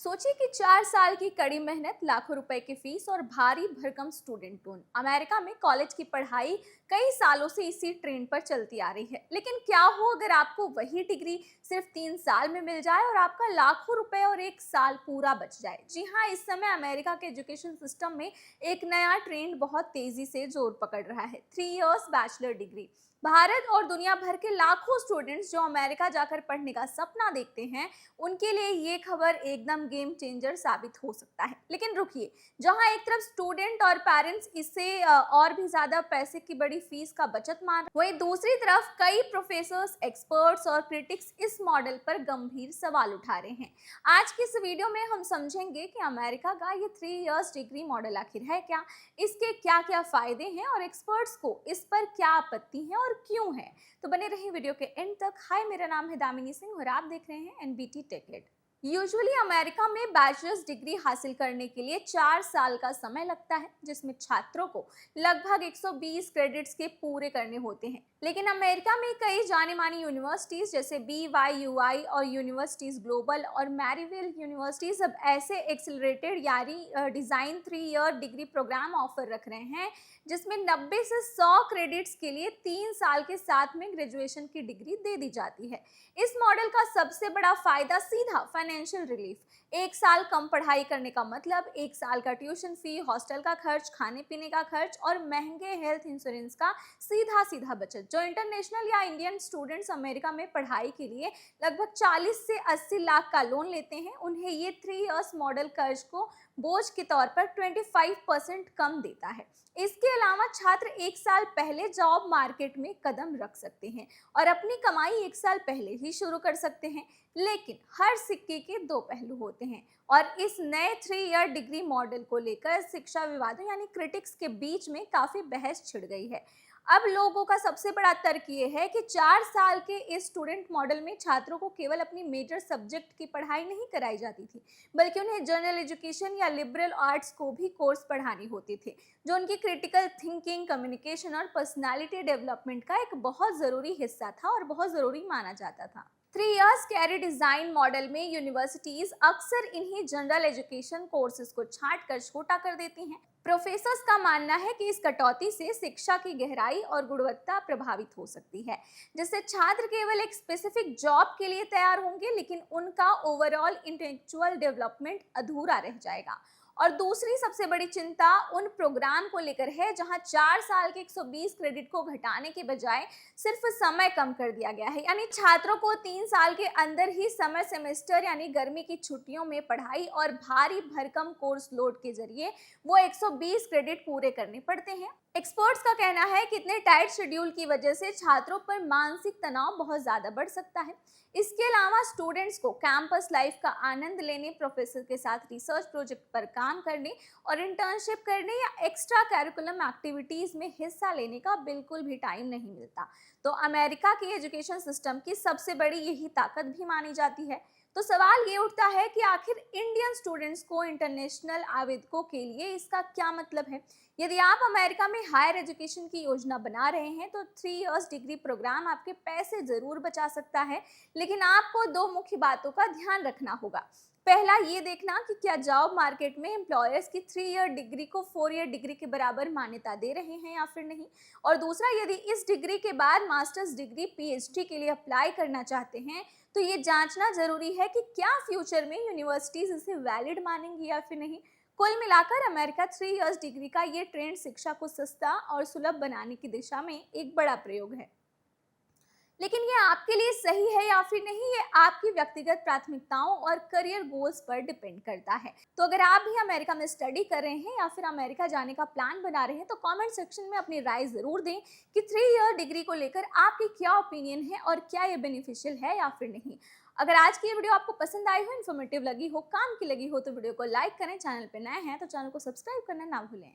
सोचिए कि 4 साल की कड़ी मेहनत, लाखों रुपए की फीस और भारी भरकम स्टूडेंट लोन। अमेरिका में कॉलेज की पढ़ाई कई सालों से इसी ट्रेंड पर चलती आ रही है। लेकिन क्या हो अगर आपको वही डिग्री सिर्फ 3 साल में मिल जाए और आपका लाखों रुपए और 1 साल पूरा बच जाए। जी हाँ, इस समय अमेरिका के एजुकेशन सिस्टम में एक नया ट्रेंड बहुत तेजी से जोर पकड़ रहा है, 3 इयर्स बैचलर डिग्री। भारत और दुनिया भर के लाखों स्टूडेंट्स जो अमेरिका जाकर पढ़ने का सपना देखते हैं, उनके लिए ये खबर एकदम गेम चेंजर साबित हो सकता है। लेकिन रुकिए, जहां एक तरफ स्टूडेंट और पेरेंट्स इससे और भी ज्यादा पैसे की बड़ी फीस का बचत मान, वहीं दूसरी तरफ कई प्रोफेसर्स, एक्सपर्ट्स और क्रिटिक्स इस मॉडल पर गंभीर सवाल उठा रहे हैं। आज की इस वीडियो में हम समझेंगे कि अमेरिका का ये 3 इयर्स डिग्री मॉडल आखिर है क्या, इसके क्या क्या फायदे हैं और एक्सपर्ट्स को इस पर क्या आपत्ति है और क्यों है। तो बने रहिए वीडियो के एंड तक। हाय, मेरा नाम है दामिनी सिंह और आप देख रहे हैं एनबीटी टेकलेट। यूजुअली अमेरिका में बैचलर्स डिग्री हासिल करने के लिए 4 साल का समय लगता है, जिसमें छात्रों को लगभग 120 क्रेडिट्स के पूरे करने होते हैं। लेकिन अमेरिका में कई जानी मानी यूनिवर्सिटीज जैसे BYUI और यूनिवर्सिटीज ग्लोबल और मैरीविल यूनिवर्सिटीज अब ऐसे एक्सिलरेटेड यानी design 3 year degree programme offer रख रहे हैं, जिसमें 90 से 100 क्रेडिट्स के लिए 3 साल के साथ में ग्रेजुएशन की डिग्री दे दी जाती है। इस मॉडल का सबसे बड़ा फायदा सीधा फाइनेंशियल रिलीफ। 1 साल कम पढ़ाई करने का मतलब 1 साल का ट्यूशन फी, हॉस्टल का खर्च, खाने पीने का खर्च और महंगे हेल्थ इंश्योरेंस का सीधा सीधा बचत। जो इंटरनेशनल या इंडियन स्टूडेंट्स अमेरिका में पढ़ाई के लिए लगभग 40 से 80 लाख का लोन लेते हैं, उन्हें ये 3 इयर्स मॉडल कर्ज को बोझ के तौर पर 25% कम देता है। इसके अलावा छात्र 1 साल पहले जॉब मार्केट में कदम रख सकते हैं और अपनी कमाई 1 साल पहले ही शुरू कर सकते हैं। लेकिन हर सिक्के के दो पहलू होते हैं और इस नए 3 ईयर डिग्री मॉडल को लेकर शिक्षा विवादों यानी क्रिटिक्स के बीच में काफी बहस छिड़ गई है। अब लोगों का सबसे बड़ा तर्क ये है कि 4 साल के इस स्टूडेंट मॉडल में छात्रों को केवल अपनी मेजर सब्जेक्ट की पढ़ाई नहीं कराई जाती थी, बल्कि उन्हें जनरल एजुकेशन या लिबरल आर्ट्स को भी कोर्स पढ़ाने होते थे, जो उनकी क्रिटिकल थिंकिंग, कम्युनिकेशन और पर्सनालिटी डेवलपमेंट का एक बहुत ज़रूरी हिस्सा था और बहुत ज़रूरी माना जाता था। 3 इयर्स कैरियर डिजाइन मॉडल में यूनिवर्सिटीज अक्सर इन्हीं जनरल एजुकेशन कोर्सेज को छांट कर छोटा कर देती हैं। प्रोफेसर्स का मानना है कि इस कटौती से शिक्षा की गहराई और गुणवत्ता प्रभावित हो सकती है, जिससे छात्र केवल एक स्पेसिफिक जॉब के लिए तैयार होंगे, लेकिन उनका ओवरऑल इंटेलेक्चुअल डेवलपमेंट अधूरा रह जाएगा। और दूसरी सबसे बड़ी चिंता उन प्रोग्राम को लेकर है जहां 4 साल के 120 क्रेडिट को घटाने के बजाय सिर्फ समय कम कर दिया गया है, यानी छात्रों को 3 साल के अंदर ही समर सेमेस्टर यानी गर्मी की छुट्टियों में पढ़ाई और भारी भरकम कोर्स लोड के जरिए वो 120 क्रेडिट पूरे करने पड़ते हैं। एक्सपर्ट्स का कहना है कि इतने टाइट शेड्यूल की वजह से छात्रों पर मानसिक तनाव बहुत ज्यादा बढ़ सकता है। इसके अलावा स्टूडेंट्स को कैंपस लाइफ का आनंद लेने, प्रोफेसर के साथ रिसर्च प्रोजेक्ट पर काम करने और इंटर्नशिप करने या एक्स्ट्रा कैरिकुलम एक्टिविटीज में हिस्सा लेने का बिल्कुल भी टाइम नहीं मिलता। तो अमेरिका की एजुकेशन सिस्टम की सबसे बड़ी यही ताकत भी मानी जाती है। तो सवाल ये उठता है कि आखिर इंडियन स्टूडेंट्स को इंटरनेशनल आवेदकों के लिए इसका क्या मतलब है। यदि आप अमेरिका में हायर एजुकेशन की योजना बना रहे हैं तो 3 इयर्स डिग्री प्रोग्राम आपके पैसे जरूर बचा सकता है, लेकिन आपको दो मुख्य बातों का ध्यान रखना होगा। पहला, ये देखना कि क्या जॉब मार्केट में एम्प्लॉयर्स की 3 ईयर डिग्री को 4 ईयर डिग्री के बराबर मान्यता दे रहे हैं या फिर नहीं। और दूसरा, यदि इस डिग्री के बाद मास्टर्स डिग्री, PhD के लिए अप्लाई करना चाहते हैं तो ये जांचना जरूरी है कि क्या फ्यूचर में यूनिवर्सिटीज इसे वैलिड मानेंगी या फिर नहीं। कुल मिलाकर अमेरिका 3 इयर्स डिग्री का ये ट्रेंड शिक्षा को सस्ता और सुलभ बनाने की दिशा में एक बड़ा प्रयोग है। लेकिन ये आपके लिए सही है या फिर नहीं, ये आपकी व्यक्तिगत प्राथमिकताओं और करियर गोल्स पर डिपेंड करता है। तो अगर आप भी अमेरिका में स्टडी कर रहे हैं या फिर अमेरिका जाने का प्लान बना रहे हैं तो कमेंट सेक्शन में अपनी राय जरूर दें कि 3 ईयर डिग्री को लेकर आपकी क्या ओपिनियन है और क्या ये बेनिफिशियल है या फिर नहीं। अगर आज की ये वीडियो आपको पसंद आई हो, इन्फॉर्मेटिव लगी हो, काम की लगी हो तो वीडियो को लाइक करें, चैनल पे नए हैं तो चैनल को सब्सक्राइब करना ना भूलें।